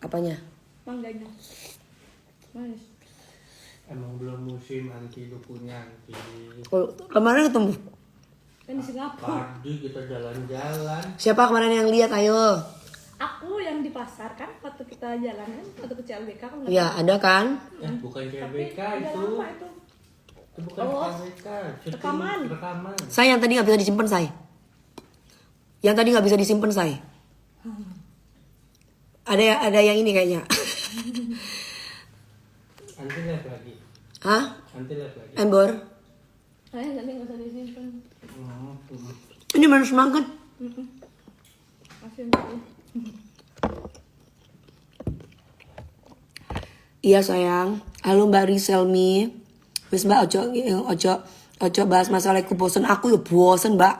Apanya? Mangganya. Manis. Emang belum musim anti dukunya anti. Oh, kemarin ketemu. Kan di Singapura. Tadi kita jalan-jalan. Siapa kemarin yang lihat? Ayo. Aku yang di pasar kan waktu kita jalan kan waktu ke CLBK kan. Ya ada kan? Bukan Tapi CBK udah itu. lama itu. Itu bukan Oh, CBK. rekaman. Rekaman. Saya yang tadi nggak bisa disimpan saya. Yang tadi nggak bisa disimpan saya. Ada yang ini kayaknya. Anti live lagi. Hah? Anti live lagi. Embor? Tadi nggak usah disimpan. Ini mana semangat? Masih dulu. Iya sayang. Halo Mbak Riselmi. Wis Mbak ojo bahas masalah aku bosen. Aku yo bosen Mbak.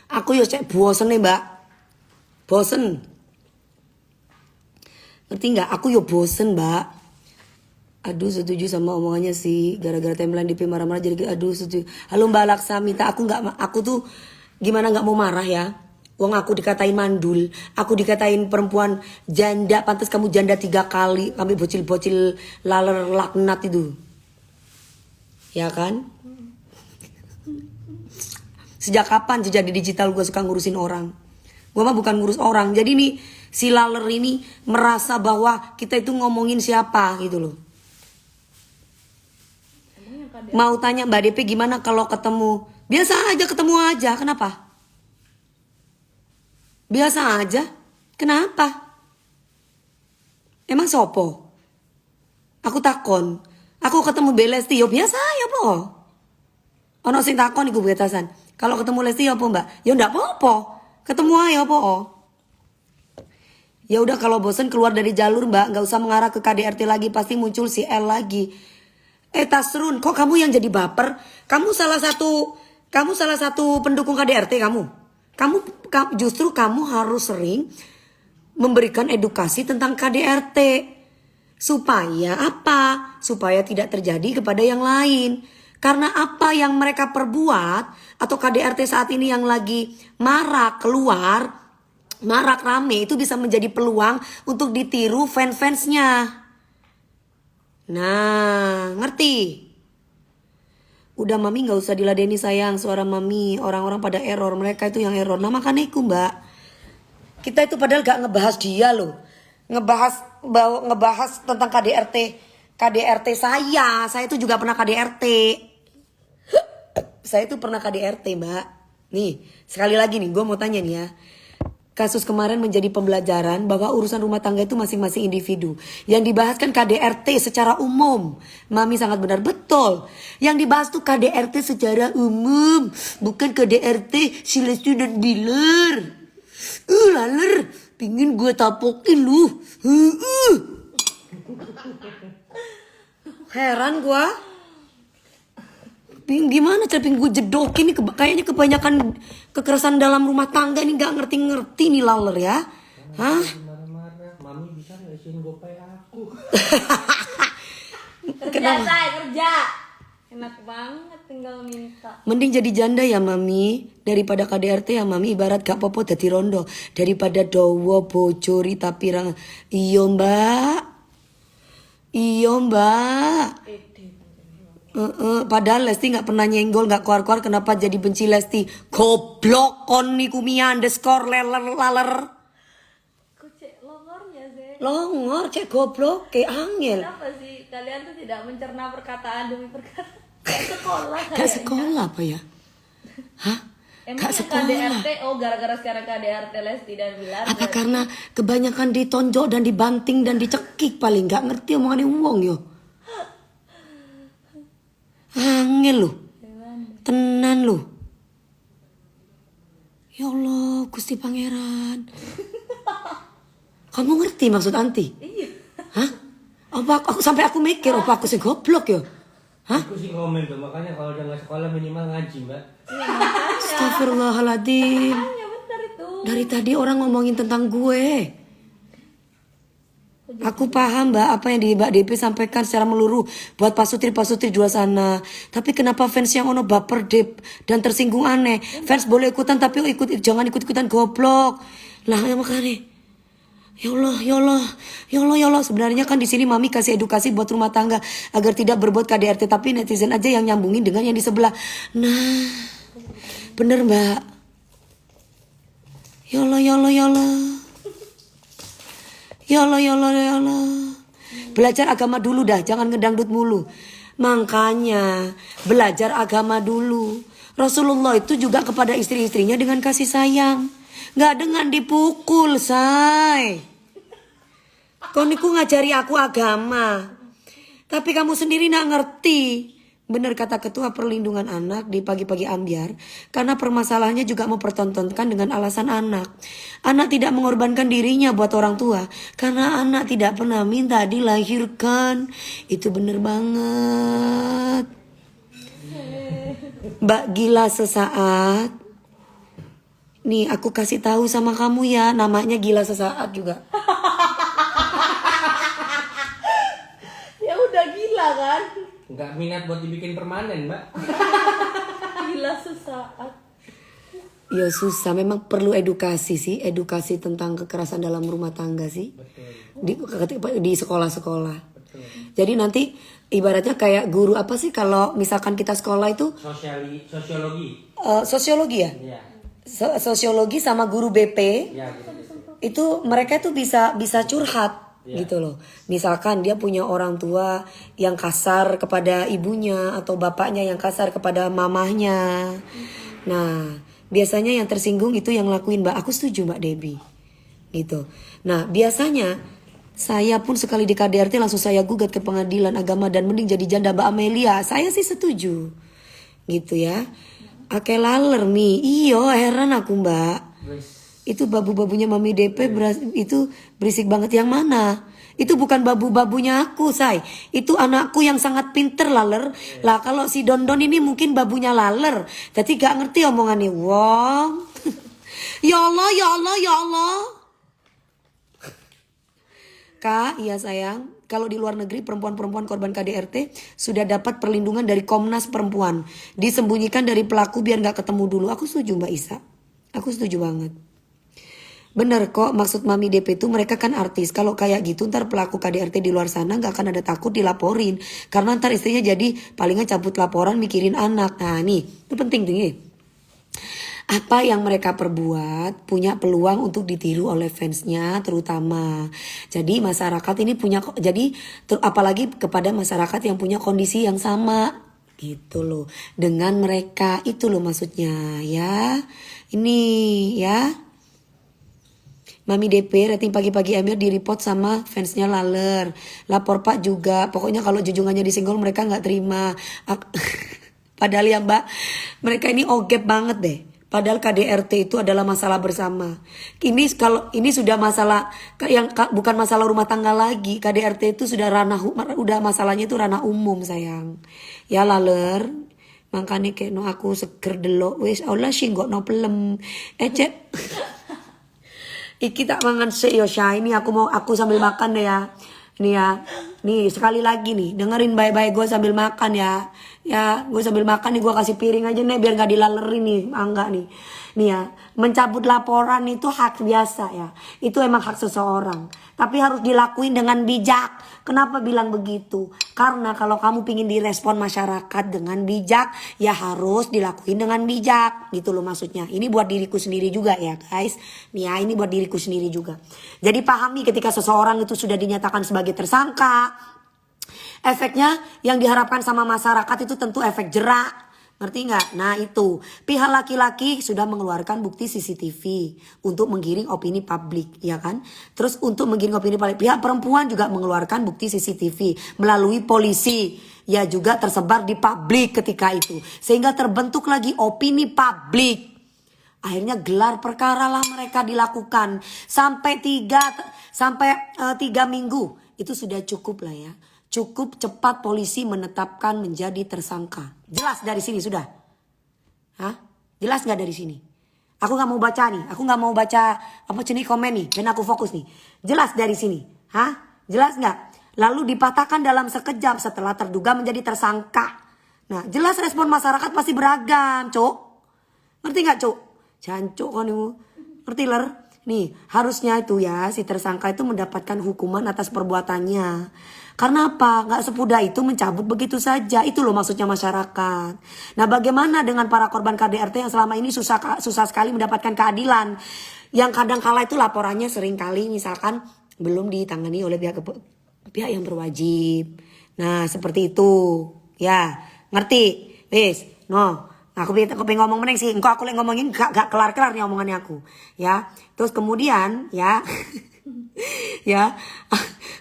Aku yo cek bosen nih Mbak. Bosen. Ngerti nggak? Aku yo bosen Mbak. Aduh setuju sama omongannya sih. Gara-gara timeline DP marah-marah jadi aduh setuju. Halo Mbak Laksamita. Aku tuh gimana nggak mau marah ya. Wong aku dikatain mandul, aku dikatain perempuan janda, pantas kamu janda 3 kali, kami bocil-bocil laler laknat itu. Ya kan? Sejak kapan sejak di digital gue suka ngurusin orang? Gue mah bukan ngurus orang. Jadi nih si laler ini merasa bahwa kita itu ngomongin siapa gitu loh. Mau tanya Mbak DP gimana kalau ketemu? Biasa aja ketemu aja, kenapa? Biasa aja. Kenapa? Emang sopo? Aku takon. Aku ketemu Lesti yo biasa ya po. Ono sing takon iku betasan. Kalau ketemu Lesti ya apa Mbak? Ya ndak apa-apa. Ketemu aja apa? Ya udah kalau bosen keluar dari jalur Mbak, nggak usah mengarah ke KDRT lagi, pasti muncul si L lagi. Tasrun, kok kamu yang jadi baper? Kamu salah satu pendukung KDRT kamu. Justru kamu harus sering memberikan edukasi tentang KDRT. Supaya apa? Supaya tidak terjadi kepada yang lain. Karena apa yang mereka perbuat atau KDRT saat ini yang lagi marak keluar, marak rame itu bisa menjadi peluang untuk ditiru fans-fansnya. Nah, ngerti? Udah mami gak usah diladeni sayang, suara mami. Orang-orang pada error, mereka itu yang error. Nah makanya itu Mbak. Kita itu padahal gak ngebahas dia loh. Ngebahas tentang KDRT saya itu juga pernah KDRT. Saya itu pernah KDRT Mbak. Nih sekali lagi nih gue mau tanya nih ya. Kasus kemarin menjadi pembelajaran bahwa urusan rumah tangga itu masing-masing individu. Yang dibahas kan KDRT secara umum. Mami sangat benar, betul. Yang dibahas tuh KDRT secara umum. Bukan KDRT si Lesti dan Bilar. Laler, pingin gue tapokin lu. Heran gue. Gimana cara pingin gue jedokin nih, kayaknya kebanyakan kekerasan dalam rumah tangga ini gak ngerti-ngerti nih laler ya. Hah? Marah-marah, mami bisa nggak isiin gopay aku? Kerja saya kerja. Enak banget tinggal minta. Mending jadi janda ya mami daripada KDRT ya mami, ibarat gak popo dadi rondo daripada dowo bojori tapi iyo mbak. Padahal Lesti gak pernah nyenggol, gak keluar-keluar, kenapa jadi benci Lesti? Goblok kon niku _laler. Kok cek longornya sih? Longor cek goblok kayak angel. Kenapa sih kalian tuh tidak mencerna perkataan demi perkataan? Kayak sekolah Gak kayaknya. sekolah apa ya? Hah? Emang Gak yang sekolah. KDRT, gara-gara sekarang KDRT Lesti dan Bilar. Apa karena kebanyakan ditonjok dan dibanting dan dicekik paling gak ngerti omongannya wong yo. Angel lu. Tenan lu. Ya Allah, Gusti Pangeran. Kamu ngerti maksud anti? Iya. Hah? Apa aku sampai aku mikir apa aku sih goblok yo? Hah? Aku sih komen tuh, makanya kalau udah nggak sekolah minimal ngaji mbak. Astagfirullahaladzim. Makanya benar itu. Dari tadi orang ngomongin tentang gue. Aku paham mbak apa yang di Mbak DP sampaikan secara meluruh buat Pak Sutri di luar sana. Tapi kenapa fans yang ono baper dep dan tersinggung aneh? Fans boleh ikutan tapi jangan ikut-ikutan goblok. Lah ya makanya. Ya Allah, ya Allah, ya Allah, ya Allah. Sebenarnya kan di sini mami kasih edukasi buat rumah tangga agar tidak berbuat KDRT, tapi netizen aja yang nyambungin dengan yang di sebelah. Nah, bener mbak. Ya Allah, ya Allah, ya Allah. Ya Allah, ya Allah, ya Allah. Belajar agama dulu dah, jangan ngedangdut mulu. Makanya belajar agama dulu. Rasulullah itu juga kepada istri-istrinya dengan kasih sayang. Gak dengan dipukul, say. Kau niku ngajari aku agama. Tapi kamu sendiri gak ngerti. Benar kata Ketua Perlindungan Anak di Pagi-Pagi Ambyar. Karena permasalahannya juga mempertontonkan dengan alasan anak. Anak tidak mengorbankan dirinya buat orang tua. Karena anak tidak pernah minta dilahirkan. Itu bener banget. Mbak gila sesaat. Nih aku kasih tahu sama kamu ya, namanya gila sesaat juga. Ya udah gila kan? Nggak minat buat dibikin permanen, Mbak. Gila sesaat. Ya susah, memang perlu edukasi sih, edukasi tentang kekerasan dalam rumah tangga sih. Betul. Di sekolah-sekolah. Betul. Jadi nanti ibaratnya kayak guru apa sih kalau misalkan kita sekolah itu Sosiologi. sosiologi ya? Iya. Sosiologi sama guru BP. Iya, gitu. Itu mereka tuh bisa curhat Iya. gitu loh. Misalkan dia punya orang tua yang kasar kepada ibunya atau bapaknya yang kasar kepada mamahnya. Nah, biasanya yang tersinggung itu yang lakuin Mbak. Aku setuju Mbak Debbie. Gitu. Nah, biasanya saya pun sekali di KDRT langsung saya gugat ke pengadilan agama dan mending jadi janda Mbak Amelia. Saya sih setuju. Gitu ya. Ake laler mi. Iyo heran aku Mbak. Wes. Itu babu-babunya Mami DP itu berisik banget. Yang mana? Itu bukan babu-babunya aku, say. Itu anakku yang sangat pinter laler. Lah kalau si Dondon ini mungkin babunya laler. Jadi gak ngerti omongannya. Wong. Ya Allah, ya Allah, ya Allah. Kak, iya sayang. Kalau di luar negeri perempuan-perempuan korban KDRT sudah dapat perlindungan dari Komnas Perempuan. Disembunyikan dari pelaku biar gak ketemu dulu. Aku setuju Mbak Isa. Aku setuju banget. Bener kok, maksud Mami DP itu mereka kan artis. Kalau kayak gitu ntar pelaku KDRT di luar sana gak akan ada takut dilaporin. Karena ntar istrinya jadi palingan cabut laporan mikirin anak. Nah nih, itu penting tuh nih. Apa yang mereka perbuat punya peluang untuk ditiru oleh fansnya terutama. Jadi masyarakat ini punya, jadi apalagi kepada masyarakat yang punya kondisi yang sama gitu loh dengan mereka, itu loh maksudnya ya. Ini ya. Mami DP rating Pagi-Pagi Ambyar di report sama fansnya laler. Lapor Pak juga. Pokoknya kalau junjungannya disenggol mereka nggak terima. Padahal ya Mbak, mereka ini ogep banget deh. Padahal KDRT itu adalah masalah bersama. Ini kalau ini sudah masalah yang bukan masalah rumah tangga lagi. KDRT itu sudah udah masalahnya itu ranah umum sayang. Ya laler. Makanya kayak no aku seger delok wis Allah sih nggak no pelem. Cek. Iki tak mangan sih yo Syah. Ini aku sambil makan deh ya. Nih ya. Nih sekali lagi nih dengerin baik-baik gue sambil makan ya. Ya gue sambil makan nih gue kasih piring aja nih biar gak dilalerin nih Angga nih. Nih ya, mencabut laporan itu hak biasa ya. Itu emang hak seseorang. Tapi harus dilakuin dengan bijak. Kenapa bilang begitu? Karena kalau kamu pingin direspon masyarakat dengan bijak, ya harus dilakuin dengan bijak. Gitu loh maksudnya. Ini buat diriku sendiri juga ya guys. Nih ya, ini buat diriku sendiri juga. Jadi pahami ketika seseorang itu sudah dinyatakan sebagai tersangka. Efeknya yang diharapkan sama masyarakat itu tentu efek jerak. Ngerti nggak? Nah itu pihak laki-laki sudah mengeluarkan bukti CCTV untuk menggiring opini publik, ya kan? Terus untuk menggiring opini publik, pihak perempuan juga mengeluarkan bukti CCTV melalui polisi, ya juga tersebar di publik ketika itu, sehingga terbentuk lagi opini publik. Akhirnya gelar perkara lah mereka dilakukan sampai 3 minggu itu sudah cukup lah ya. Cukup cepat polisi menetapkan menjadi tersangka. Jelas dari sini sudah? Hah? Jelas gak dari sini? Aku gak mau baca nih. Aku gak mau baca apa jenis komen nih. Dan aku fokus nih. Jelas dari sini? Hah? Jelas gak? Lalu dipatahkan dalam sekejap setelah terduga menjadi tersangka. Nah jelas respon masyarakat pasti beragam, Cuk. Ngerti gak, Cuk? Jancuk kan ibu. Ngerti ler? Nih, harusnya itu ya si tersangka itu mendapatkan hukuman atas perbuatannya. Karena apa? Gak semudah itu mencabut begitu saja. Itu loh maksudnya masyarakat. Nah, bagaimana dengan para korban KDRT yang selama ini susah sekali mendapatkan keadilan? Yang kadang kala itu laporannya sering kali misalkan belum ditangani oleh pihak yang berwajib. Nah, seperti itu. Ya, ngerti? Wis, no. Aku pengen ngomong meneng sih. Engkau aku lagi ngomongin gak kelar-kelar nih omongannya aku. Ya. Terus kemudian ya. Ya.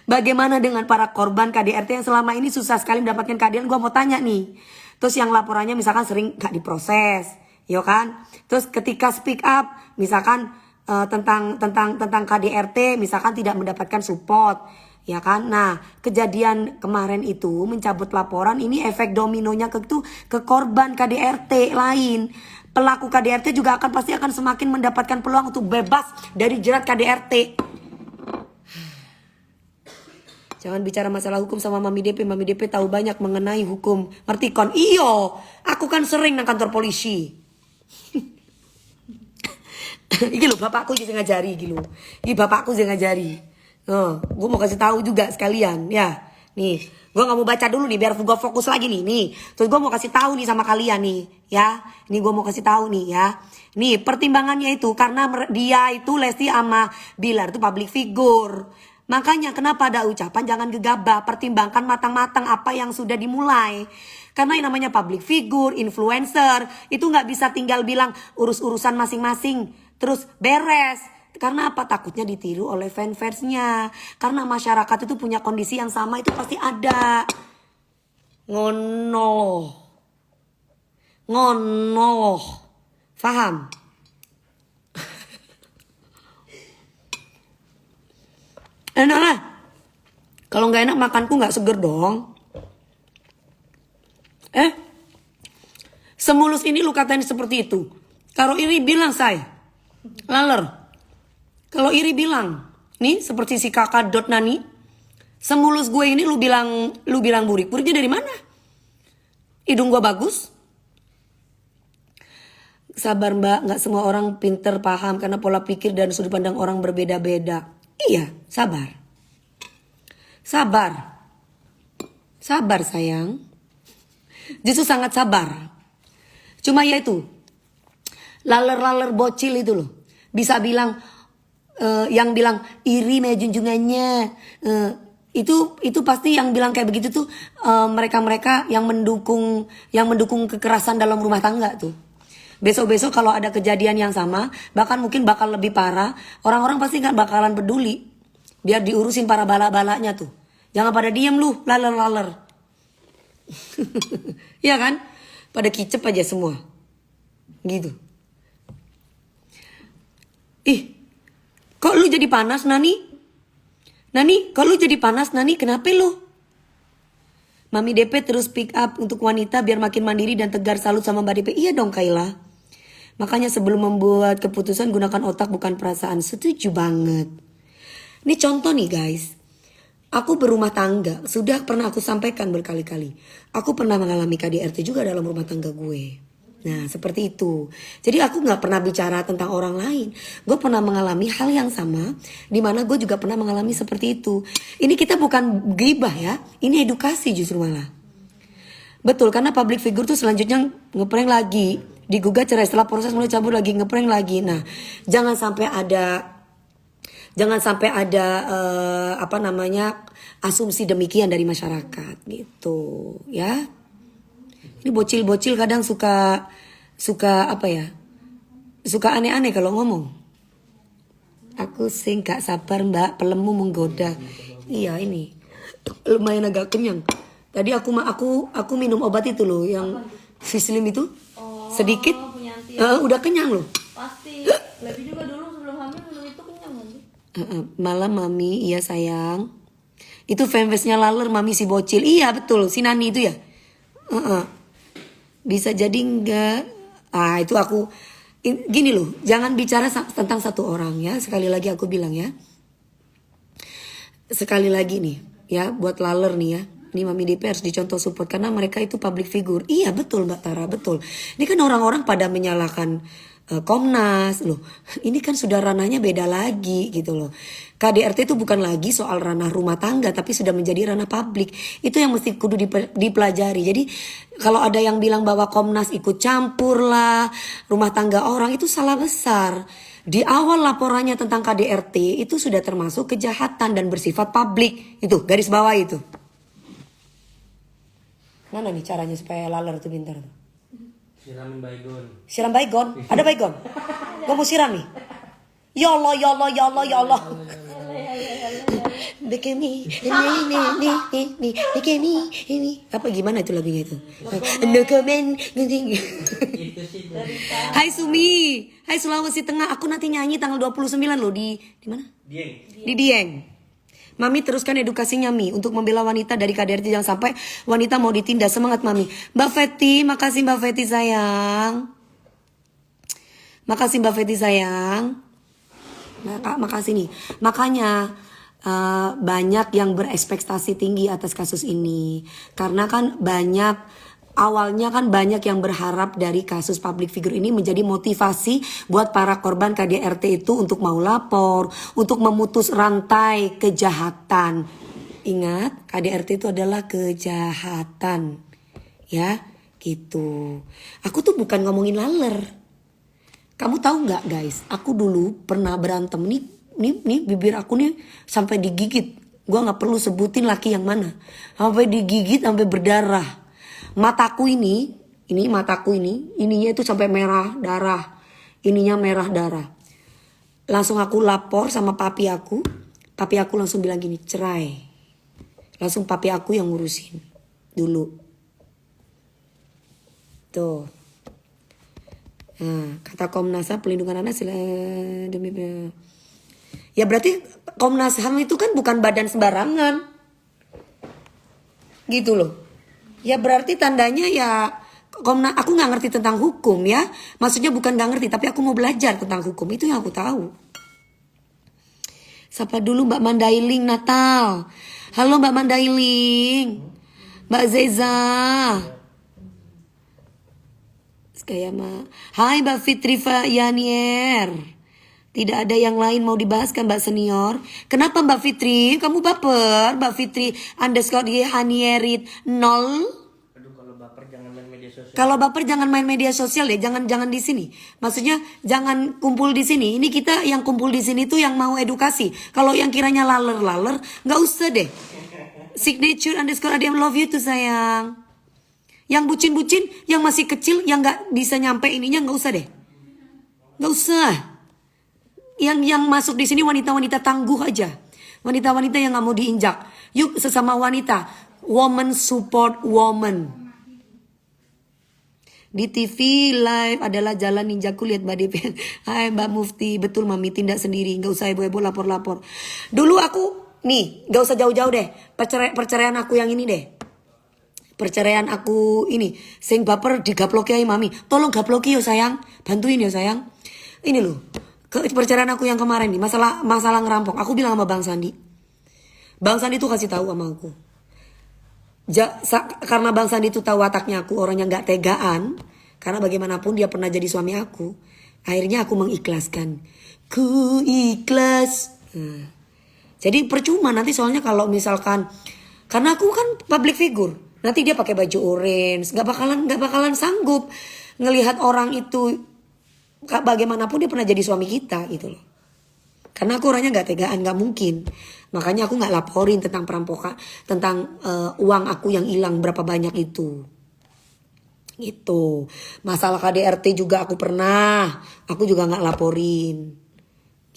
Bagaimana dengan para korban KDRT yang selama ini susah sekali mendapatkan keadilan? Gua mau tanya nih. Terus yang laporannya misalkan sering gak diproses, ya kan? Terus ketika speak up misalkan tentang KDRT misalkan tidak mendapatkan support. Ya kan, nah kejadian kemarin itu mencabut laporan ini efek dominonya ke korban KDRT lain. Pelaku KDRT juga pasti akan semakin mendapatkan peluang untuk bebas dari jerat KDRT. Jangan bicara masalah hukum sama Mami DP. Mami DP tahu banyak mengenai hukum. Ngerti kon? Iyo, aku kan sering nang kantor polisi. Iki lho bapakku yang ngajari iki lho. Iki bapakku yang ngajari. Oh, gue mau kasih tahu juga sekalian ya. Nih, gue nggak mau baca dulu nih biar gue fokus lagi nih. Terus gue mau kasih tahu nih sama kalian nih, ya. Ini gue mau kasih tahu nih ya. Nih pertimbangannya itu karena dia itu Lesti sama Bilar itu public figure. Makanya kenapa ada ucapan jangan gegabah, pertimbangkan matang-matang apa yang sudah dimulai. Karena yang namanya public figure, influencer itu nggak bisa tinggal bilang urus-urusan masing-masing terus beres. Karena apa? Takutnya ditiru oleh fans-fansnya. Karena masyarakat itu punya kondisi yang sama itu pasti ada. Ngono. Faham? Enak lah. Kalau nggak enak makanku nggak seger dong. Semulus ini lu katain seperti itu. Kalau iri bilang saya. Laler. Kalau iri bilang, nih seperti si kakak Dot Nani, semulus gue ini lu bilang burik. Buriknya dari mana? Hidung gue bagus? Sabar mbak, gak semua orang pinter paham karena pola pikir dan sudut pandang orang berbeda-beda. Iya, sabar. Sabar. Sabar sayang. Justru sangat sabar. Cuma ya itu, laler-laler bocil itu loh. Bisa bilang, yang bilang iri me junjungannya, itu pasti yang bilang kayak begitu tuh mereka-mereka yang mendukung kekerasan dalam rumah tangga tuh. Besok-besok kalau ada kejadian yang sama, bahkan mungkin bakal lebih parah, orang-orang pasti nggak bakalan peduli, biar diurusin para bala-balanya tuh. Jangan pada diem lu, laler-laler. Iya kan? Pada kicep aja semua, gitu. Ih. Kok lu jadi panas Nani? Nani, kok lu jadi panas Nani? Kenapa lu? Mami DP terus pick up untuk wanita biar makin mandiri dan tegar. Salut sama Mbak DP. Iya dong Kayla. Makanya sebelum membuat keputusan gunakan otak bukan perasaan. Setuju banget. Ini contoh nih guys. Aku berumah tangga. Sudah pernah aku sampaikan berkali-kali. Aku pernah mengalami KDRT juga dalam rumah tangga gue. Nah seperti itu. Jadi aku gak pernah bicara tentang orang lain. Gue pernah mengalami hal yang sama. Dimana gue juga pernah mengalami seperti itu. Ini kita bukan gibah ya. Ini edukasi justru malah. Betul, karena public figure tuh selanjutnya ngeprank lagi. Digugat cerai setelah proses mulai cabut lagi, ngeprank lagi. Nah jangan sampai ada asumsi demikian dari masyarakat gitu ya. Ini bocil-bocil kadang suka apa ya? Suka aneh-aneh kalau ngomong. Aku sing gak sabar mbak, pelemu menggoda. Iya ini lumayan agak kenyang. Tadi aku minum obat itu loh yang Vislim itu sedikit. Udah kenyang loh. Pasti. Lebih juga dulu sebelum hamil minum itu kenyang nanti. Malam mami, iya sayang. Itu fanbase-nya laler mami si bocil. Iya betul, si Nani itu ya. Bisa jadi enggak. Itu aku gini loh, jangan bicara tentang satu orang ya. Sekali lagi aku bilang ya. Sekali lagi nih ya, buat laler nih ya. Ini Mami DP harus dicontoh support karena mereka itu public figure. Iya betul Mbak Tara, betul. Ini kan orang-orang pada menyalahkan Komnas loh. Ini kan sudah ranahnya beda lagi gitu loh. KDRT itu bukan lagi soal ranah rumah tangga tapi sudah menjadi ranah publik. Itu yang mesti kudu dipelajari. Jadi kalau ada yang bilang bahwa Komnas ikut campur lah rumah tangga orang, itu salah besar. Di awal laporannya tentang KDRT itu sudah termasuk kejahatan dan bersifat publik. Itu garis bawah itu. Mana nih caranya supaya laler tuh pintar tuh? Siramin baygon. Siram baygon? Ada baygon? Gue mau siram nih. Ya Allah, ya Allah, ya Allah, ya Allah. Bekemi, ini apa gimana itu lagunya itu? No comment. Itu sih. Hai Sumi, hai Sulawesi Tengah. Aku nanti nyanyi tanggal 29 loh di mana? Dieng. Di Dieng. Mami teruskan edukasinya Mi untuk membela wanita dari KDRT, jangan sampai wanita mau ditindas. Semangat Mami. Mbak Feti, makasih Mbak Feti sayang. Makasih Mbak Feti sayang. Makasih nih. Makanya banyak yang berekspektasi tinggi atas kasus ini. Karena kan awalnya kan banyak yang berharap dari kasus public figure ini menjadi motivasi buat para korban KDRT itu untuk mau lapor, untuk memutus rantai kejahatan. Ingat, KDRT itu adalah kejahatan. Ya, gitu. Aku tuh bukan ngomongin laler. Kamu tahu nggak guys, aku dulu pernah berantem nih bibir aku nih sampai digigit. Gua nggak perlu sebutin laki yang mana. Sampai digigit sampai berdarah. Mataku ininya itu sampai merah darah. Ininya merah darah. Langsung aku lapor sama papi aku. Papi aku langsung bilang gini, cerai. Langsung papi aku yang ngurusin dulu. Tuh. Nah, kata Komnas HAM pelindungan anak demi ya berarti Komnas HAM itu kan bukan badan sembarangan. Gitu loh. Ya berarti tandanya ya aku nggak ngerti tentang hukum ya. Maksudnya bukan nggak ngerti tapi aku mau belajar tentang hukum. Itu yang aku tahu. Sapa dulu Mbak Mandailing Natal. Halo Mbak Mandailing. Mbak Zeza. Kayak hai Mbak Fitri Yanier. Tidak ada yang lain mau dibahas kan Mbak Senior? Kenapa Mbak Fitri? Kamu baper? Mbak Fitri _Hanierit 0. Aduh, kalau baper jangan main media sosial. Kalau baper jangan main media sosial ya, jangan di sini. Maksudnya jangan kumpul di sini. Ini kita yang kumpul di sini tuh yang mau edukasi. Kalau yang kiranya laler, nggak usah deh. Signature _ADM love you tuh sayang. Yang bucin-bucin, yang masih kecil, yang nggak bisa nyampe ininya nggak usah deh. Nggak usah. Yang masuk di sini wanita-wanita tangguh aja. Wanita-wanita yang nggak mau diinjak. Yuk sesama wanita. Woman support woman. Di TV live adalah jalan ninjaku, lihat Mbak Devi. Hai Mbak Mufti, betul Mami tindak sendiri. Nggak usah ibu-ibu lapor-lapor. Dulu aku, nih nggak usah jauh-jauh deh. Perceraian aku yang ini deh. Perceraian aku ini. Sing baper digaploki aja Mami. Tolong gaploki yo sayang. Bantuin yo sayang. Ini loh. Perceraian aku yang kemarin nih, masalah ngerampok. Aku bilang sama Bang Sandi. Bang Sandi tuh kasih tahu sama aku. Karena Bang Sandi tuh tahu wataknya aku, orangnya nggak tegaan. Karena bagaimanapun dia pernah jadi suami aku. Akhirnya aku mengikhlaskan. Ku ikhlas. Nah. Jadi percuma nanti soalnya kalau misalkan, karena aku kan public figure. Nanti dia pakai baju orange, nggak bakalan sanggup ngelihat orang itu. Bagaimanapun dia pernah jadi suami kita gitu loh. Karena aku orangnya gak tegaan, gak mungkin. Makanya aku gak laporin tentang perampokan, tentang uang aku yang hilang berapa banyak itu. Gitu. Masalah KDRT juga aku pernah. Aku juga gak laporin.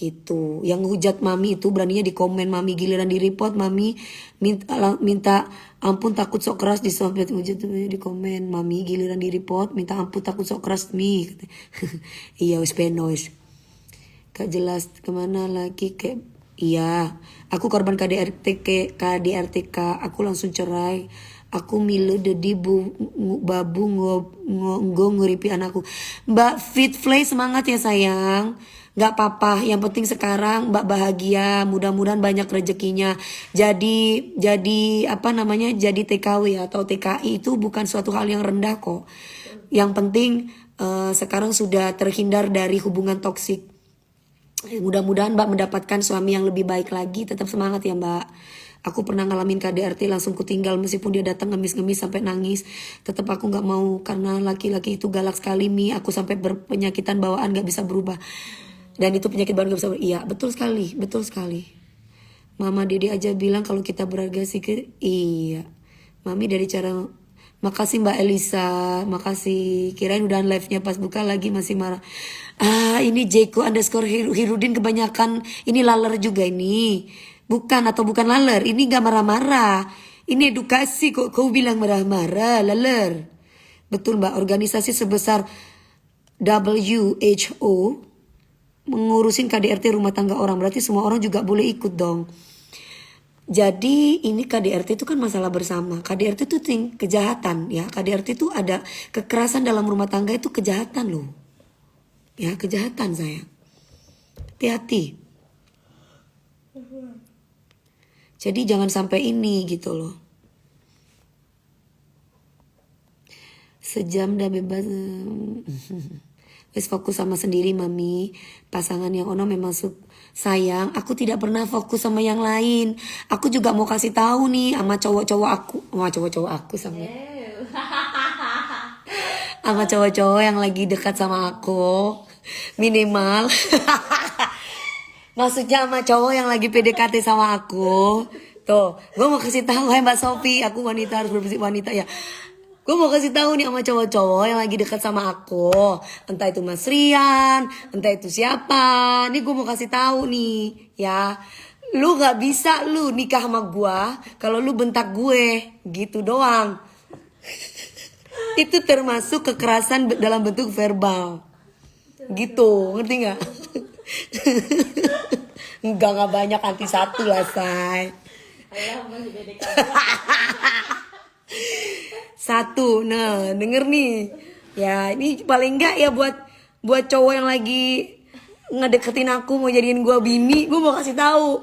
Gitu. Yang hujat Mami itu beraninya di komen Mami, giliran di report Mami minta ampun takut sok keras, disobet hujat di komen Mami, giliran di report minta ampun takut sok keras Mi. Iya wis penois. Gak jelas kemana lagi kayak iya. Aku korban KDRTK, aku langsung cerai. Aku milu dedi babu nguripi anakku. Mbak Fitflay semangat ya sayang. Gak apa-apa, yang penting sekarang Mbak bahagia, mudah-mudahan banyak rezekinya. Jadi TKW atau TKI itu bukan suatu hal yang rendah kok. Yang penting sekarang sudah terhindar dari hubungan toksik. Mudah-mudahan Mbak mendapatkan suami yang lebih baik lagi. Tetap semangat ya Mbak. Aku pernah ngalamin KDRT langsung kutinggal meskipun dia datang ngemis-ngemis sampai nangis. Tetap aku nggak mau karena laki-laki itu galak sekali Mi. Aku sampai berpenyakitan bawaan nggak bisa berubah. Dan itu penyakit bawaan nggak bisa berubah. Iya betul sekali, betul sekali. Mama Dede aja bilang kalau kita berharga sikit. Iya. Mami dari cara. Makasih Mbak Elisa, makasih. Kirain udah live-nya pas buka lagi masih marah. Ini Jeko underscore Hirudin kebanyakan. Ini laler juga ini. Bukan atau bukan laler, ini gak marah-marah. Ini edukasi kok kau bilang marah-marah, laler. Betul Mbak, organisasi sebesar WHO mengurusin KDRT rumah tangga orang. Berarti semua orang juga boleh ikut dong. Jadi ini KDRT itu kan masalah bersama. KDRT itu kejahatan ya. KDRT itu ada kekerasan dalam rumah tangga itu kejahatan loh. Ya kejahatan sayang. Hati-hati. Jadi jangan sampai ini gitu loh. Sejam dah bebas. Wes fokus sama sendiri mami. Pasangan yang ono memang sayang. Aku tidak pernah fokus sama yang lain. Aku juga mau kasih tahu nih sama cowok-cowok aku. Sama cowok-cowok aku sama. Sama cowok-cowok yang lagi dekat sama aku. Minimal. Maksudnya sama cowok yang lagi PDKT sama aku. Tuh, gue mau kasih tahu Mbak Sofi, aku wanita harus berprinsip wanita ya. Gue mau kasih tahu nih sama cowok-cowok yang lagi dekat sama aku. Entah itu Mas Rian, entah itu siapa. Nih gue mau kasih tahu nih, ya. Lu gak bisa lu nikah sama gue kalau lu bentak gue, gitu doang. Itu termasuk kekerasan dalam bentuk verbal. Gitu, ngerti gak? Enggak banyak anti satu lah say. Satu, nah denger nih. Ya ini paling enggak ya buat cowok yang lagi ngedeketin aku mau jadiin gua bini, gua mau kasih tahu.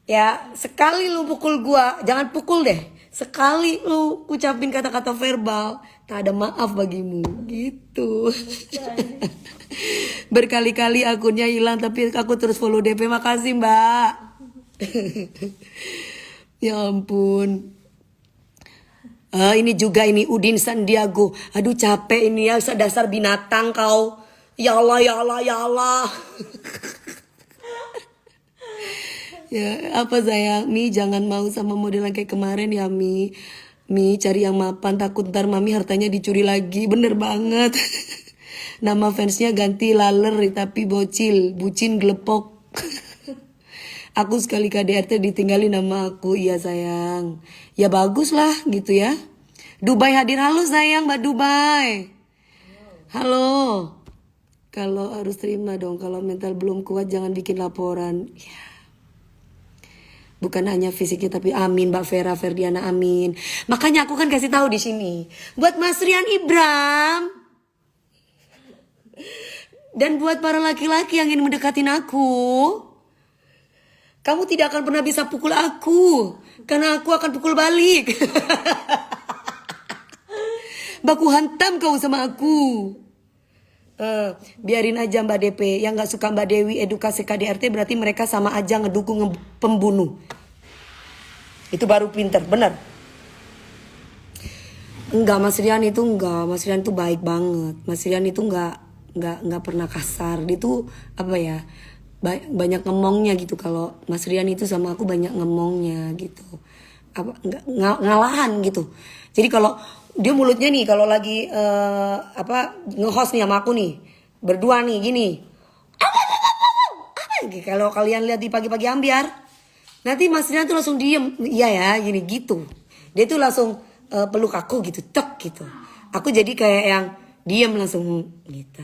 Ya sekali lu pukul gua, jangan pukul deh. Sekali lu ucapin kata-kata verbal, tak ada maaf bagimu, gitu. Berkali-kali akunnya hilang tapi aku terus follow DP. Makasih Mbak. Ya ampun. Ini juga ini Udin Sandiago. Aduh capek ini ya, dasar binatang kau. Ya Allah, ya Allah, ya Allah. Ya apa sayang, Mi jangan mau sama model kayak kemarin ya Mi. Mi cari yang mapan, takut ntar mami hartanya dicuri lagi. Bener banget. Nama fansnya ganti laler tapi bocil, bucin gelepok. Aku sekali KDRT ditinggalin nama aku. Iya sayang. Ya bagus lah gitu ya. Dubai hadir, halo sayang Mbak Dubai. Halo. Kalau harus terima dong, kalau mental belum kuat jangan bikin laporan. Ya. Bukan hanya fisiknya tapi amin Mbak Vera Ferdiana amin. Makanya aku kan kasih tahu di sini buat Mas Rian Ibram. Dan buat para laki-laki yang ingin mendekatin aku, kamu tidak akan pernah bisa pukul aku, karena aku akan pukul balik. Baku hantam kau sama aku. Biarin aja Mbak DP. Yang gak suka Mbak Dewi edukasi KDRT berarti mereka sama aja ngedukung pembunuh. Itu baru pinter, bener. Enggak, Mas Rian itu enggak. Mas Rian itu baik banget. Mas Rian itu enggak pernah kasar. Dia tuh apa ya, banyak ngomongnya gitu. Kalau Mas Rian itu sama aku banyak ngomongnya gitu. Apa ngalahan gitu. Jadi kalau dia mulutnya nih kalau lagi nge-host nih sama aku nih, berdua nih gini. Kalau kalian lihat di pagi-pagi ambiar, nanti Mas Rian tuh langsung diem. Iya ya, gini gitu. Dia tuh langsung peluk aku gitu, tek gitu. Aku jadi kayak yang diem langsung gitu.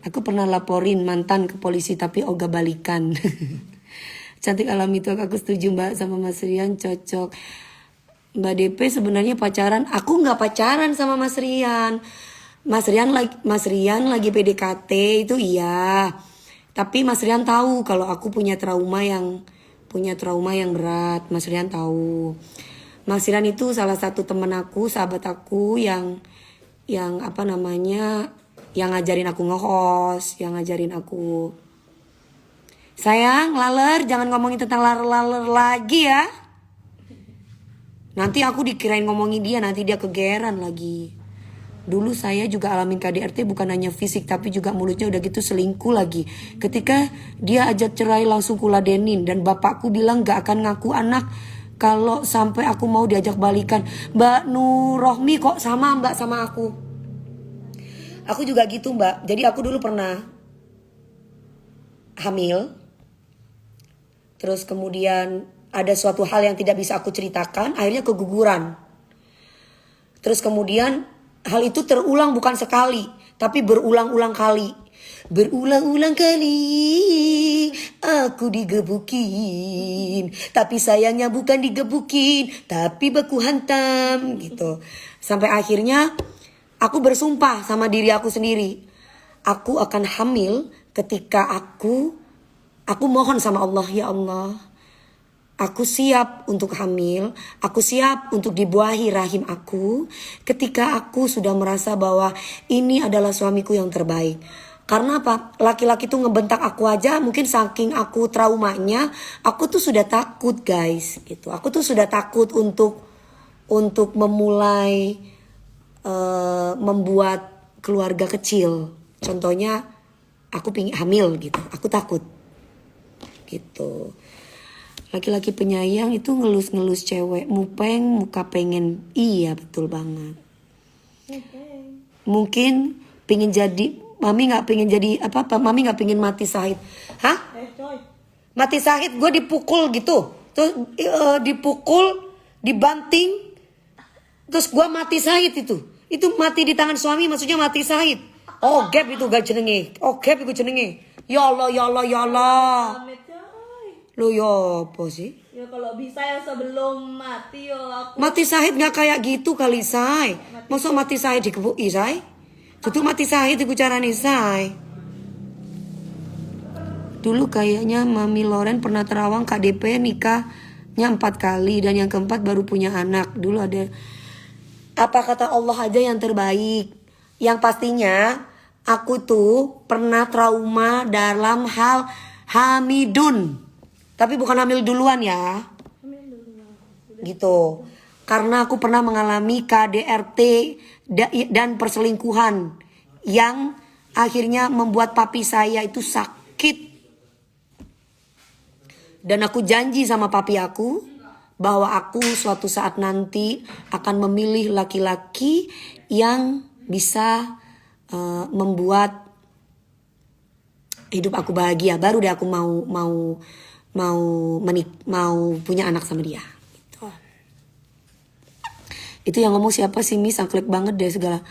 Aku pernah laporin mantan ke polisi tapi ogah balikan. Cantik alami itu aku setuju Mbak sama Mas Rian cocok. Mbak DP sebenarnya pacaran. Aku nggak pacaran sama Mas Rian. Mas Rian lagi PDKT itu iya. Tapi Mas Rian tahu kalau aku punya trauma yang berat. Mas Rian tahu. Mas Rian itu salah satu teman aku, sahabat aku yang yang apa namanya, yang ngajarin aku nge-host, yang ngajarin aku. Sayang, laler, jangan ngomongin tentang laler-laler lagi ya. Nanti aku dikirain ngomongin dia, nanti dia kegeeran lagi. Dulu saya juga alamin KDRT bukan hanya fisik, tapi juga mulutnya udah gitu selingkuh lagi. Ketika dia ajak cerai langsung kuladenin, dan bapakku bilang gak akan ngaku anak kalau sampai aku mau diajak balikan. Mbak Nurrohmi kok sama mbak sama aku. Aku juga gitu mbak. Jadi aku dulu pernah hamil. Terus kemudian ada suatu hal yang tidak bisa aku ceritakan, akhirnya keguguran. Terus kemudian hal itu terulang bukan sekali, tapi berulang-ulang kali. Berulang-ulang kali aku digebukin, tapi sayangnya bukan digebukin, tapi baku hantam gitu. Sampai akhirnya aku bersumpah sama diri aku sendiri, aku akan hamil ketika aku mohon sama Allah, ya Allah, aku siap untuk hamil, aku siap untuk dibuahi rahim aku ketika aku sudah merasa bahwa ini adalah suamiku yang terbaik. Karena apa? Laki-laki tuh ngebentak aku aja, mungkin saking aku traumanya, aku tuh sudah takut guys, gitu. Aku tuh sudah takut untuk memulai membuat keluarga kecil. Contohnya, aku pingin hamil gitu, aku takut, gitu. Laki-laki penyayang itu ngelus-ngelus cewek, mupeng, muka pengen, iya betul banget. Mungkin pingin jadi, mami nggak pingin jadi apa-apa, mami nggak pingin mati syahid. Hah? Mati syahid, gue dipukul gitu, terus dipukul, dibanting, terus gue mati syahid itu mati di tangan suami, maksudnya mati syahid. Oh gap itu gak jenenge, oh gap itu jenenge. Ya Allah, ya Allah, ya Allah. Amit coy. Lo ya apa sih? Ya kalau bisa ya sebelum mati yo aku. Mati syahid gak kayak gitu kali say. Masa mati syahid dikebuki say? Itu mati syahid itu caranya say. Dulu kayaknya Mami Loren pernah terawang KDP nikahnya 4 kali dan yang keempat baru punya anak. Dulu ada apa kata Allah aja yang terbaik. Yang pastinya aku tuh pernah trauma dalam hal hamidun. Tapi bukan hamil duluan ya. Gitu. Karena aku pernah mengalami KDRT dan perselingkuhan yang akhirnya membuat papi saya itu sakit. Dan aku janji sama papi aku bahwa aku suatu saat nanti akan memilih laki-laki yang bisa membuat hidup aku bahagia. Baru deh aku mau punya anak sama dia. Gitu. Itu yang ngomong siapa sih Miss? Angklek banget deh segala.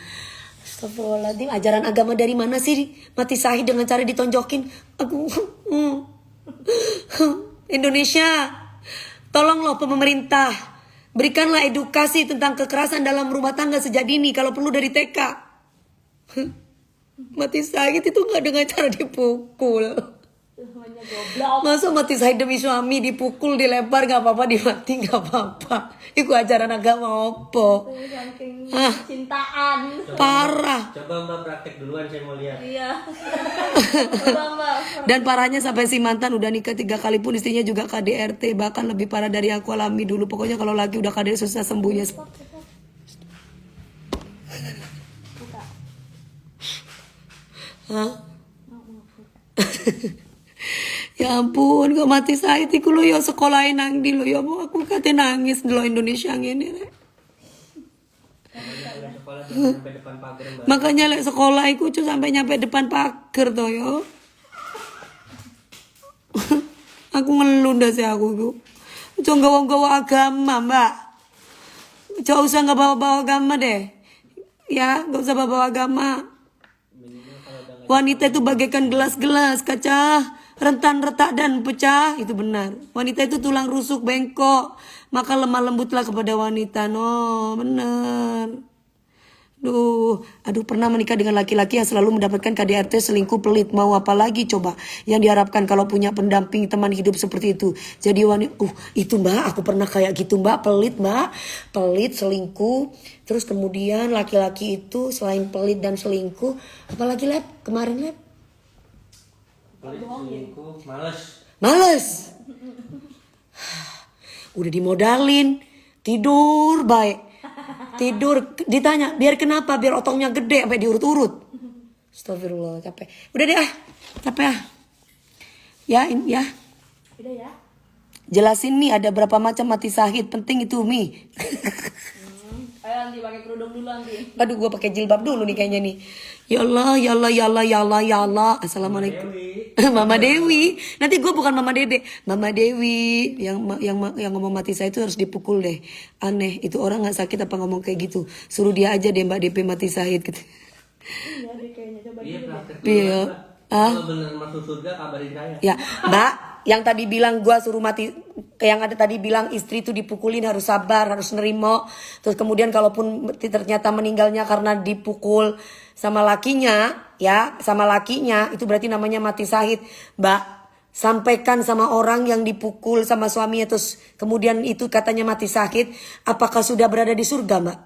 Astagfirullahaladzim, ajaran agama dari mana sih? Mati syahid dengan cara ditonjokin. Aku Indonesia, tolonglah pemerintah, berikanlah edukasi tentang kekerasan dalam rumah tangga sejak dini, kalau perlu dari TK. Mati syahid itu gak dengan cara dipukul. Namanya goblok. Masa mati syahid demi suami dipukul, dilempar gak apa-apa, dimati gak apa-apa. Itu ajaran agama apa? Saking Ah. cintaan. Parah. Coba Mbak praktek duluan, saya mau lihat. Iya. Coba Mbak. Dan parahnya sampai si mantan udah nikah 3 kali pun istrinya juga KDRT. Bahkan lebih parah dari aku alami dulu. Pokoknya kalau lagi udah KDRT susah sembuhnya. Hah? Ya ampun, kok mati syahid iku lo ya sekolahin nang di lo ya aku kate nangis lo Indonesia ngene rek. Sekolah sampai depan pagar Mbak. Makanya lek sekolah iku cu sampai nyampe depan pagar to yo. Aku ngeluh ndak sih aku iku. Jangan gawa-gawa agama, Mbak. Jangan usah nggak bawa-bawa agama deh. Ya, nggak usah bawa agama. Wanita itu bagaikan gelas-gelas kaca, rentan retak dan pecah. Itu benar. Wanita itu tulang rusuk bengkok, maka lemah lembutlah kepada wanita. No, benar. Aduh, pernah menikah dengan laki-laki yang selalu mendapatkan KDRT, selingkuh, pelit. Mau apa lagi coba? Yang diharapkan kalau punya pendamping teman hidup seperti itu. Jadi wanita, itu mbak, aku pernah kayak gitu mbak, pelit mbak. Pelit, selingkuh. Terus kemudian laki-laki itu selain pelit dan selingkuh, apalagi Leb? Kemarin Leb? Pelit, selingkuh, males. Males. Udah dimodalin, tidur baik. Tidur, ditanya, biar kenapa? Biar otongnya gede sampai diurut-urut. Astagfirullah, capek. Udah deh capek Ya, ya. Udah ya. Jelasin Mi, ada berapa macam mati syahid? Penting itu Mi. Ayo nanti pakai kerudung dulu nanti. Aduh, gue pakai jilbab dulu nih kayaknya nih. Ya Allah, ya Allah, ya Allah, ya Allah, ya Allah. Assalamualaikum. Mama Dewi. Nanti gue bukan Mama Dede. Mama Dewi. Yang ngomong mati saya itu harus dipukul deh. Aneh. Itu orang gak sakit apa ngomong kayak gitu. Suruh dia aja deh Mbak DP mati syahid gitu. Iya deh kayaknya. Coba Iya, dulu deh. praktek dulu, Iya. Mbak. Kalau bener masuk surga kabarin saya. Ya, Mbak, yang tadi bilang gua suruh mati, yang ada tadi bilang istri itu dipukulin harus sabar, harus nerimo. Terus kemudian kalaupun ternyata meninggalnya karena dipukul sama lakinya, ya, sama lakinya, itu berarti namanya mati syahid. Mbak, sampaikan sama orang yang dipukul sama suaminya terus kemudian itu katanya mati syahid, apakah sudah berada di surga, Mbak?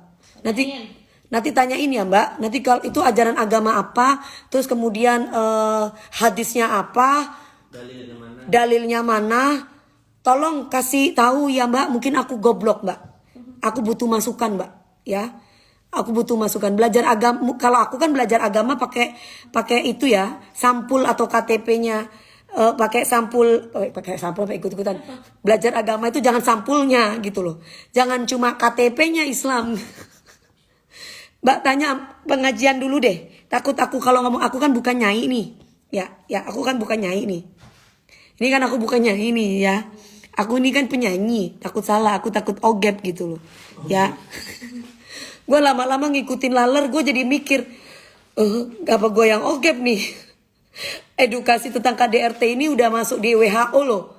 Nanti tanyain ya Mbak, nanti kalau itu ajaran agama apa, terus kemudian hadisnya apa, dalilnya mana, tolong kasih tahu ya Mbak, mungkin aku goblok Mbak, aku butuh masukan Mbak, ya, aku butuh masukan, belajar agama, kalau aku kan belajar agama pakai itu ya, sampul atau KTP-nya, pakai sampul apa ikut-ikutan, belajar agama itu jangan sampulnya gitu loh, jangan cuma KTP-nya Islam. Mbak tanya pengajian dulu deh. Takut aku kalau ngomong aku kan bukan nyai nih. Ya aku kan bukan nyai nih. Ini kan aku bukan nyai nih ya. Aku ini kan penyanyi. Takut salah, aku takut ogep gitu loh. Ya. Gue lama-lama ngikutin laler, gue jadi mikir, apa gue yang ogep nih? Edukasi tentang KDRT ini udah masuk di WHO loh.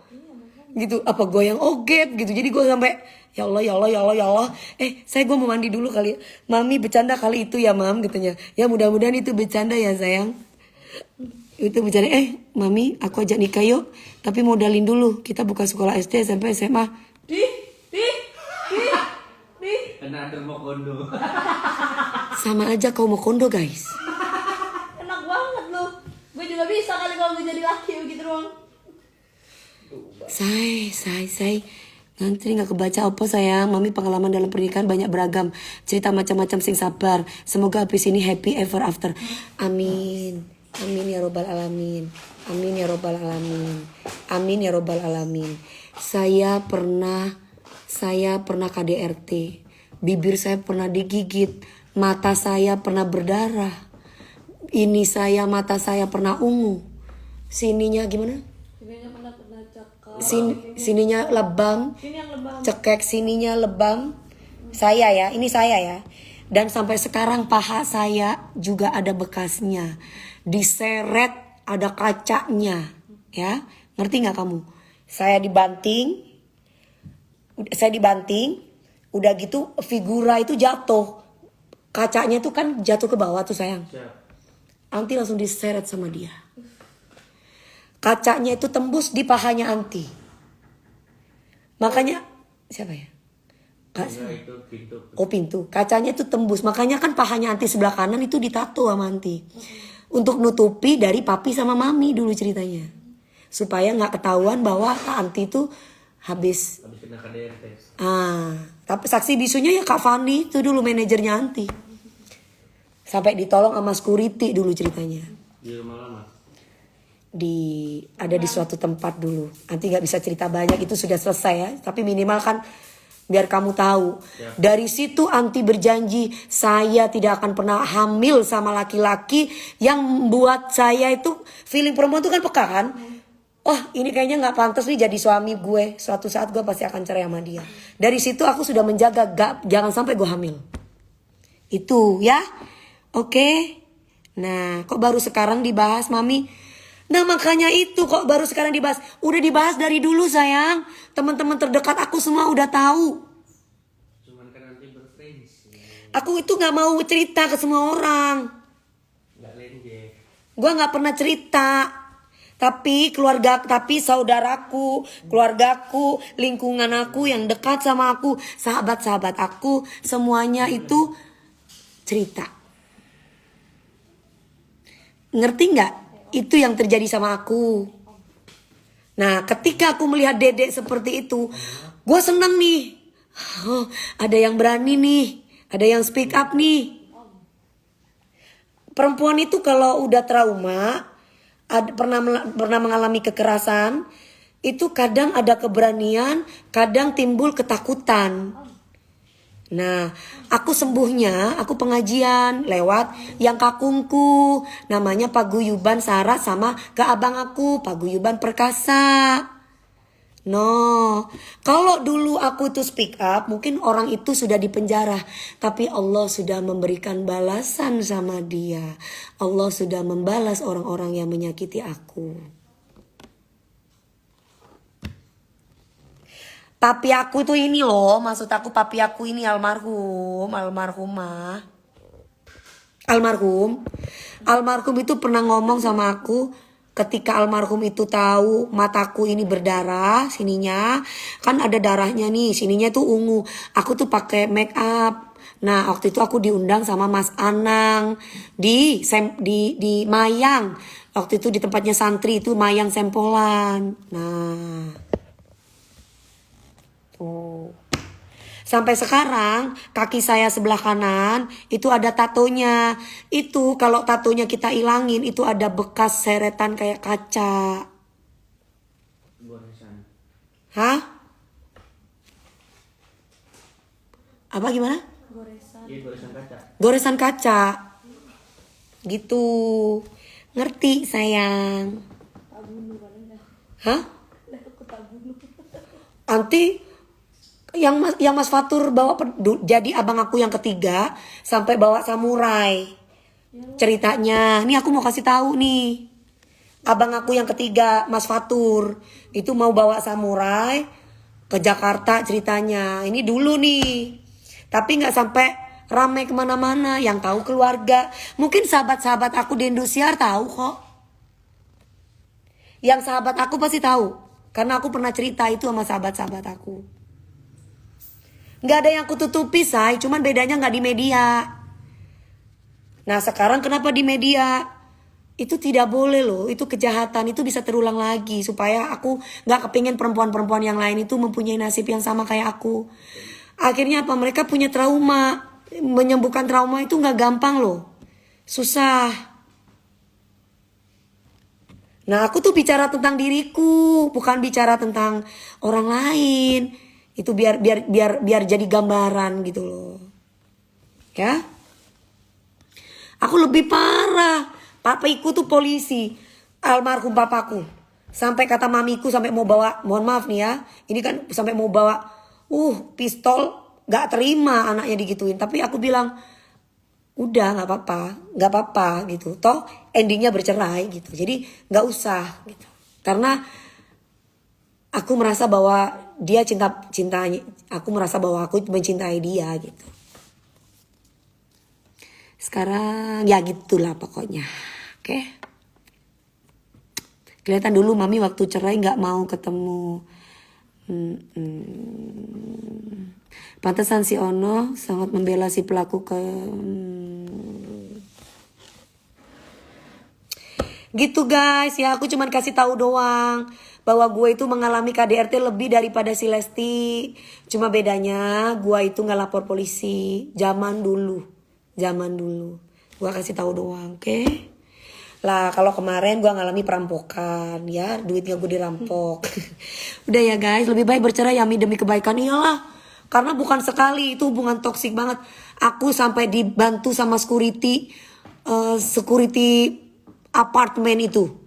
Gitu, apa gue yang ogep gitu. Jadi gue sampai ya Allah, ya Allah, ya Allah, ya Allah. Gue mau mandi dulu kali. Mami bercanda kali itu ya, Mam, katanya. Ya mudah-mudahan itu bercanda ya, sayang. Itu bercanda. Mami, aku ajak nikah yuk. Tapi modalin dulu. Kita buka sekolah SD, SMP, SMA. Di. Kena ada mau kondo. Sama aja kau mau kondo, guys. Enak banget loh. Gue juga bisa kali kalau gue jadi laki begitu doang. Say. Nanti gak kebaca apa sayang. Mami pengalaman dalam pernikahan banyak beragam. Cerita macam-macam sing sabar. Semoga habis ini happy ever after. Amin. Amin ya robbal alamin. Amin ya robbal alamin. Amin ya robbal alamin. Saya pernah KDRT. Bibir saya pernah digigit. Mata saya pernah berdarah. Ini mata saya pernah ungu. Sininya gimana? Pernah cakap. Sininya lebam. Sini yang lebam. Cekek sininya lebam. Ini saya ya. Dan sampai sekarang paha saya juga ada bekasnya. Diseret ada kacanya. Ya, ngerti nggak kamu? Saya dibanting. Udah gitu figura itu jatuh. Kacanya itu kan jatuh ke bawah tuh sayang. Anti langsung diseret sama dia. Kacanya itu tembus di pahanya Anti. Makanya siapa ya? Itu pintu. Pintu. Kacanya itu tembus. Makanya kan pahanya Anti sebelah kanan itu ditato sama Anti. Untuk nutupi dari papi sama mami dulu ceritanya. Supaya nggak ketahuan bahwa Kak Anti itu habis kena KDRT. Tapi saksi bisunya ya Kak Fani itu dulu manajernya Anti. Sampai ditolong sama security dulu ceritanya. Di rumah lama. Ada di suatu tempat dulu. Nanti nggak bisa cerita banyak, itu sudah selesai ya. Tapi minimal kan biar kamu tahu. Ya. Dari situ Anti berjanji saya tidak akan pernah hamil sama laki-laki yang membuat saya itu feeling perempuan itu kan peka kan. Ini kayaknya nggak pantas nih jadi suami gue. Suatu saat gue pasti akan cerai sama dia. Dari situ aku sudah menjaga jangan sampai gue hamil. Itu ya. Oke. Nah, kok baru sekarang dibahas, Mami? Nah, makanya itu kok baru sekarang dibahas. Udah dibahas dari dulu, sayang. Teman-teman terdekat aku semua udah tahu. Cuman kan nanti berfriends. Aku itu nggak mau cerita ke semua orang. Nggak lenje. Gue nggak pernah cerita. Tapi saudaraku, keluargaku, lingkungan aku yang dekat sama aku, sahabat-sahabat aku, semuanya itu cerita. Ngerti nggak? Itu yang terjadi sama aku. Nah, ketika aku melihat Dedek seperti itu, gue senang nih. Oh, ada yang berani nih, ada yang speak up nih. Perempuan itu kalau udah trauma, pernah mengalami kekerasan, itu kadang ada keberanian, kadang timbul ketakutan. Nah, aku sembuhnya, aku pengajian lewat yang kakungku, namanya Paguyuban Sarah sama ke abang aku, Paguyuban Perkasa. No, kalau dulu aku tuh speak up, mungkin orang itu sudah dipenjara. Tapi Allah sudah memberikan balasan sama dia. Allah sudah membalas orang-orang yang menyakiti aku. Papi aku tuh ini loh, maksud aku papi aku ini almarhumah. Almarhum itu pernah ngomong sama aku. Ketika almarhum itu tahu mataku ini berdarah, sininya kan ada darahnya nih, sininya tuh ungu. Aku tuh pakai make up. Nah, waktu itu aku diundang sama Mas Anang di Mayang. Waktu itu di tempatnya santri itu Mayang Sempolan. Nah, tuh. Sampai sekarang kaki saya sebelah kanan itu ada tatonya. Itu kalau tatonya kita ilangin itu ada bekas seretan kayak kaca. Goresan. Hah? Apa gimana? Goresan. Iya, goresan kaca. Goresan kaca. Gitu. Ngerti sayang. Tak bunuh paling dah. Hah? Dah aku tak bunuh. Nanti yang Mas Fatur bawa jadi abang aku yang ketiga sampai bawa samurai. Ceritanya, nih aku mau kasih tahu nih. Abang aku yang ketiga, Mas Fatur, itu mau bawa samurai ke Jakarta ceritanya. Ini dulu nih. Tapi nggak sampai ramai kemana-mana. Yang tahu keluarga. Mungkin sahabat-sahabat aku di Indosiar tahu kok. Yang sahabat aku pasti tahu. Karena aku pernah cerita itu sama sahabat-sahabat aku. Nggak ada yang kututupi, say. Cuman bedanya nggak di media. Nah, sekarang kenapa di media? Itu tidak boleh loh. Itu kejahatan. Itu bisa terulang lagi. Supaya aku nggak kepingin perempuan-perempuan yang lain itu mempunyai nasib yang sama kayak aku. Akhirnya apa? Mereka punya trauma. Menyembuhkan trauma itu nggak gampang loh. Susah. Nah, aku tuh bicara tentang diriku. Bukan bicara tentang orang lain. Itu biar jadi gambaran gitu loh. Ya. Aku lebih parah. Papiku tuh polisi. Almarhum papaku. Sampai kata mamiku sampai mau bawa, mohon maaf nih ya. Ini kan sampai mau bawa pistol, gak terima anaknya digituin. Tapi aku bilang, udah gak apa-apa gitu. Toh endingnya bercerai gitu. Jadi gak usah gitu. Karena aku merasa bahwa dia cintanya, aku merasa bahwa aku mencintai dia gitu. Sekarang ya gitulah pokoknya. Oke. Kelihatan dulu mami waktu cerai nggak mau ketemu. Pantesan si Ono sangat membela si pelaku Gitu guys ya, aku cuman kasih tahu doang bahwa gue itu mengalami KDRT lebih daripada si Lesti. Cuma bedanya gue itu nggak lapor polisi. Zaman dulu. Gue kasih tahu doang, oke? Lah kalau kemarin gue ngalami perampokan ya, duitnya gue dirampok. Udah ya guys, lebih baik bercerai ya demi kebaikan. Iyalah, karena bukan sekali, itu hubungan toksik banget. Aku sampai dibantu sama security apartemen itu.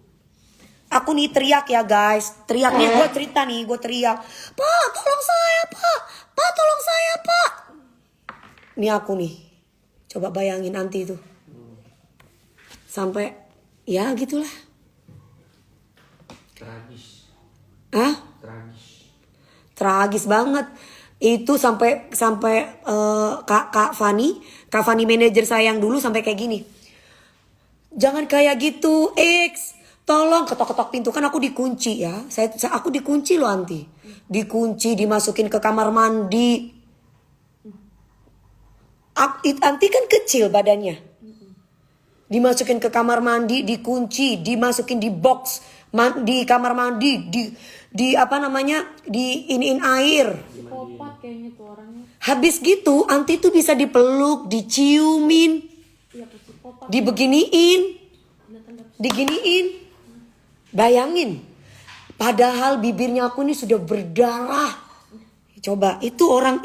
Aku nih teriak ya guys. Teriaknya gue cerita nih. Gue teriak. Pak tolong saya pak. Pak tolong saya pak. Ini aku nih. Coba bayangin nanti itu. Sampai ya gitulah. Tragis. Hah? Tragis. Tragis banget. Itu sampai Kak Fani manajer saya yang dulu sampai kayak gini. Jangan kayak gitu, X. Tolong ketok-ketok pintu, kan aku dikunci ya. Aku dikunci loh Anti. Dikunci, dimasukin ke kamar mandi. Anti kan kecil badannya. Dimasukin ke kamar mandi, dikunci, dimasukin di box di kamar mandi, di apa namanya, di iniin air. Psikopat kayaknya tuh orangnya. Habis gitu, Anti tuh bisa dipeluk, diciumin, Iya psikopat. dibeginiin, diginiin. Bayangin, padahal bibirnya aku ini sudah berdarah. Coba, itu orang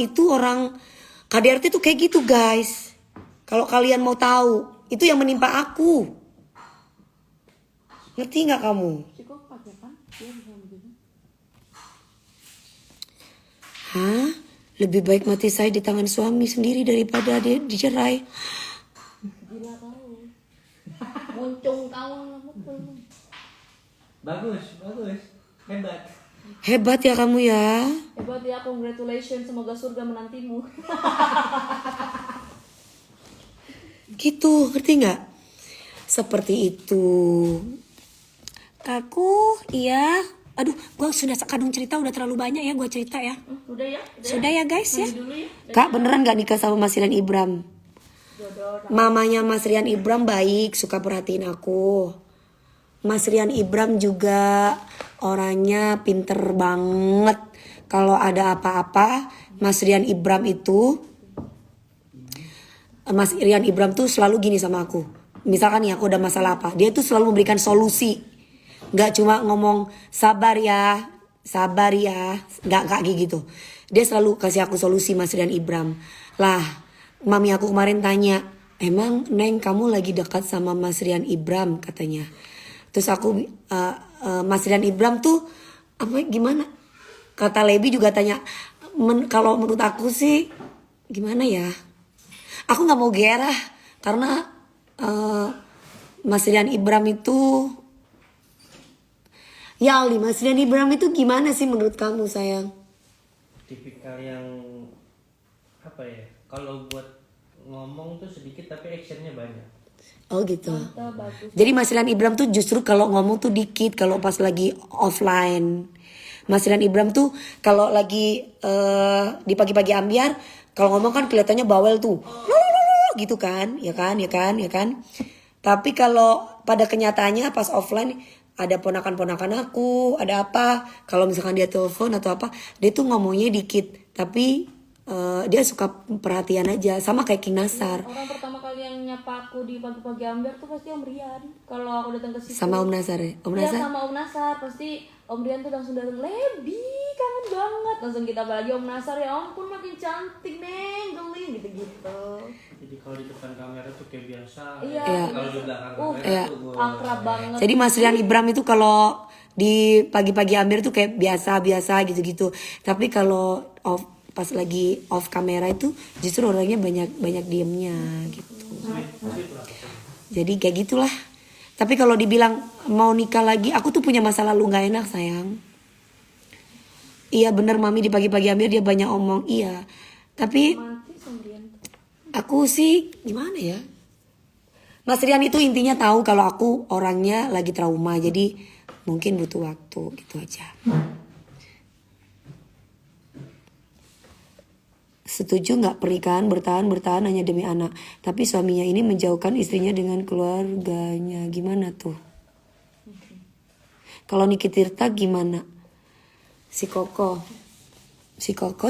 KDRT tuh kayak gitu guys. Kalau kalian mau tahu, itu yang menimpa aku. Ngerti nggak kamu? Psikopat ya kan? Dia bisa begitu. Hah? Lebih baik mati saya di tangan suami sendiri daripada dia dicerai. Gila kau. Muncung kau betul. Bagus. Hebat. Hebat ya kamu ya. Hebat ya, congratulations, semoga surga menantimu. Gitu, ngerti nggak? Seperti itu. Aku, iya. Aduh, gue sudah sekadung cerita, udah terlalu banyak ya gue cerita ya. Udah ya? Sudah ya guys ya. Mandi dulu ya. Kak beneran gak nikah sama Mas Rian Ibram? Jodoh. Mamanya Mas Rian Ibram baik, suka perhatiin aku. Mas Rian Ibram juga orangnya pinter banget. Kalau ada apa-apa, Mas Rian Ibram tuh selalu gini sama aku. Misalkan nih aku ada masalah apa, dia tuh selalu memberikan solusi. Gak cuma ngomong sabar ya, gak kayak gitu. Dia selalu kasih aku solusi, Mas Rian Ibram. Lah, mami aku kemarin tanya, emang Neng kamu lagi dekat sama Mas Rian Ibram katanya. Terus aku, Mas Rian Ibram tuh apa gimana? Kata Lebi juga tanya, kalau menurut aku sih gimana ya? Aku nggak mau gerah karena Mas Rian Ibram itu, ya Ali, Mas Rian Ibram itu gimana sih menurut kamu sayang? Tipikal yang apa ya? Kalau buat ngomong tuh sedikit tapi actionnya banyak. Oh gitu. Bagus. Jadi Mas Rian Ibram tuh justru kalau ngomong tuh dikit kalau pas lagi offline. Mas Rian Ibram tuh kalau lagi di pagi-pagi ambiar, kalau ngomong kan kelihatannya bawel tuh. Gitu kan, ya kan. Tapi kalau pada kenyataannya pas offline ada ponakan-ponakan aku, ada apa, kalau misalkan dia telepon atau apa, dia tuh ngomongnya dikit, tapi dia suka perhatian aja, sama kayak King Nasar. Orang pertama kali yang nyapa aku di pagi-pagi ambiar tuh pasti Om Rian. Kalau aku datang ke situ. Sama Om Nasar ya? Om Iya, Nasar? sama Om Nasar. Pasti Om Rian tuh langsung datang, Lebi kangen banget. Langsung kita balik Om Nasar, ya ampun makin cantik Neng, geling gitu-gitu. Jadi kalau di depan kamera tuh kayak biasa. Iya. Kalau di belakang kamera Iya. tuh gua Akrab banget. Jadi Mas Rian Ibram itu kalau di pagi-pagi ambiar tuh kayak biasa-biasa gitu-gitu. Tapi kalau pas lagi off kamera itu justru orangnya banyak diemnya gitu. Jadi kayak gitulah. Tapi kalau dibilang mau nikah lagi, aku tuh punya masa lalu nggak enak sayang. Iya bener mami, di pagi-pagi ambiar dia banyak omong, iya. Tapi Mati Om Rian. aku sih gimana ya? Mas Rian itu intinya tahu kalau aku orangnya lagi trauma, jadi mungkin butuh waktu gitu aja. Setuju nggak pernikahan bertahan hanya demi anak, tapi suaminya ini menjauhkan istrinya dengan keluarganya, gimana tuh? Kalau Niki Tirta gimana? Si Koko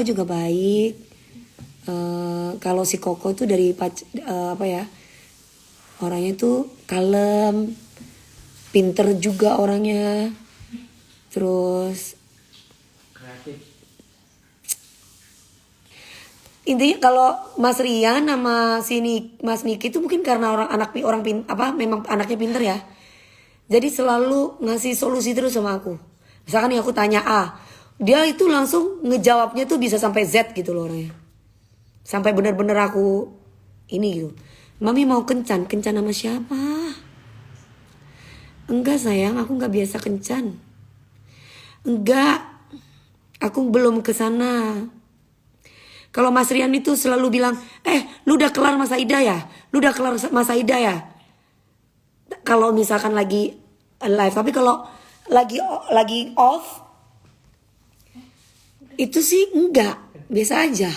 juga baik. Kalau si Koko itu dari apa ya? Orangnya tuh kalem, pinter juga orangnya. Terus kreatif. intinya kalau Mas Rian sama Mas Niki itu mungkin karena memang anaknya pinter ya. Jadi selalu ngasih solusi terus sama aku. Misalkan nih aku tanya A, dia itu langsung ngejawabnya tuh bisa sampai Z gitu loh orangnya. Sampai bener-bener aku ini gitu. Mami mau kencan sama siapa? Enggak sayang, aku nggak biasa kencan. Enggak, aku belum kesana. Kalau Mas Rian itu selalu bilang, lu udah kelar masa idah ya? Lu udah kelar masa idah ya? Kalau misalkan lagi live, tapi kalau lagi off, itu sih enggak, biasa aja.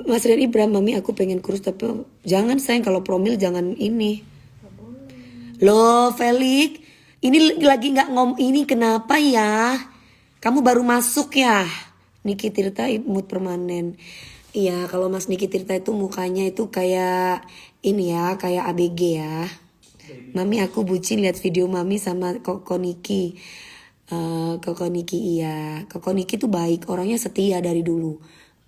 Mas Rian Ibram, mami aku pengen kurus tapi jangan sayang, kalau promil jangan ini. Loh Felix, ini lagi nggak ini kenapa ya? Kamu baru masuk ya? Niki Tirta mood permanen. Iya, kalau Mas Niki Tirta itu mukanya itu kayak ini ya, kayak ABG ya. Mami aku bucin lihat video mami sama Koko Niki. Koko Niki iya. Koko Niki tuh baik, orangnya setia dari dulu.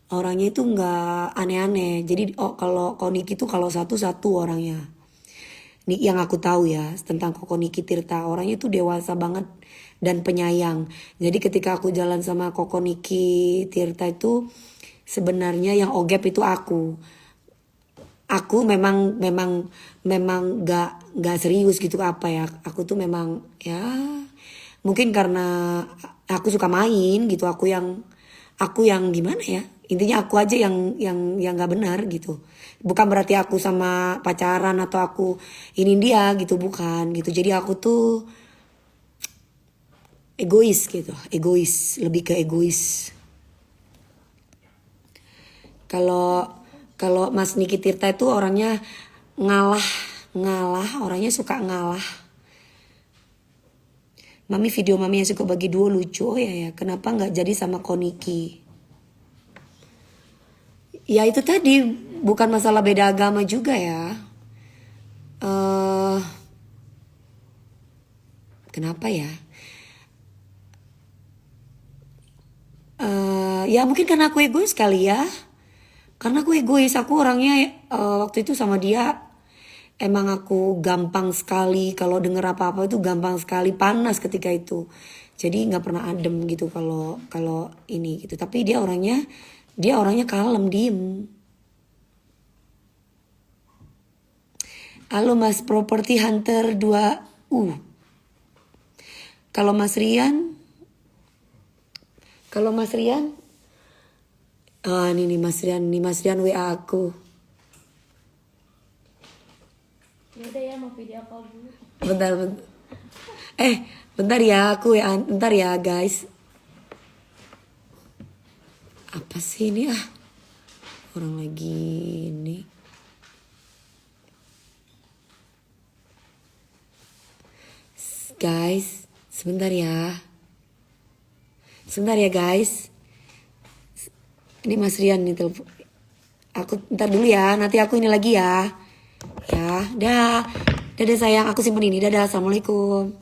Orangnya itu nggak aneh-aneh. Jadi kalau Koko Niki tuh kalau satu-satu orangnya. Nih yang aku tahu ya tentang Koko Niki Tirta, orangnya itu dewasa banget dan penyayang. Jadi ketika aku jalan sama Koko Niki Tirta itu sebenarnya yang ogep itu aku. Aku memang nggak serius gitu apa ya. Aku tuh memang ya mungkin karena aku suka main gitu. Aku yang gimana ya? Intinya aku aja yang nggak benar gitu. Bukan berarti aku sama pacaran atau aku ini dia gitu, bukan gitu. Jadi aku tuh egois gitu, lebih ke egois. Kalau Mas Niki Tirta itu orangnya ngalah, orangnya suka ngalah. Mami video mami yang suka bagi duo lucu, oh ya kenapa nggak jadi sama Koniki? Ya itu tadi bukan masalah beda agama juga ya. Kenapa ya? Ya mungkin karena aku egois kali ya. Karena aku egois, aku orangnya waktu itu sama dia emang aku gampang sekali kalau denger apa-apa itu gampang sekali panas ketika itu. Jadi nggak pernah adem gitu kalau ini gitu. Tapi dia orangnya kalem, diem. Halo Mas Property Hunter 2U. Kalau Mas Rian ini nih Mas Rian WA aku. Ya udah ya, mau video call dulu. Bentar. Bentar ya, aku WA bentar ya guys. Apa sih ini orang lagi ini. Guys, sebentar ya guys. Ini Mas Rian nih telepon. Aku ntar dulu ya, nanti aku ini lagi ya. Ya, dadah sayang, aku simpen ini. Dadah, assalamualaikum.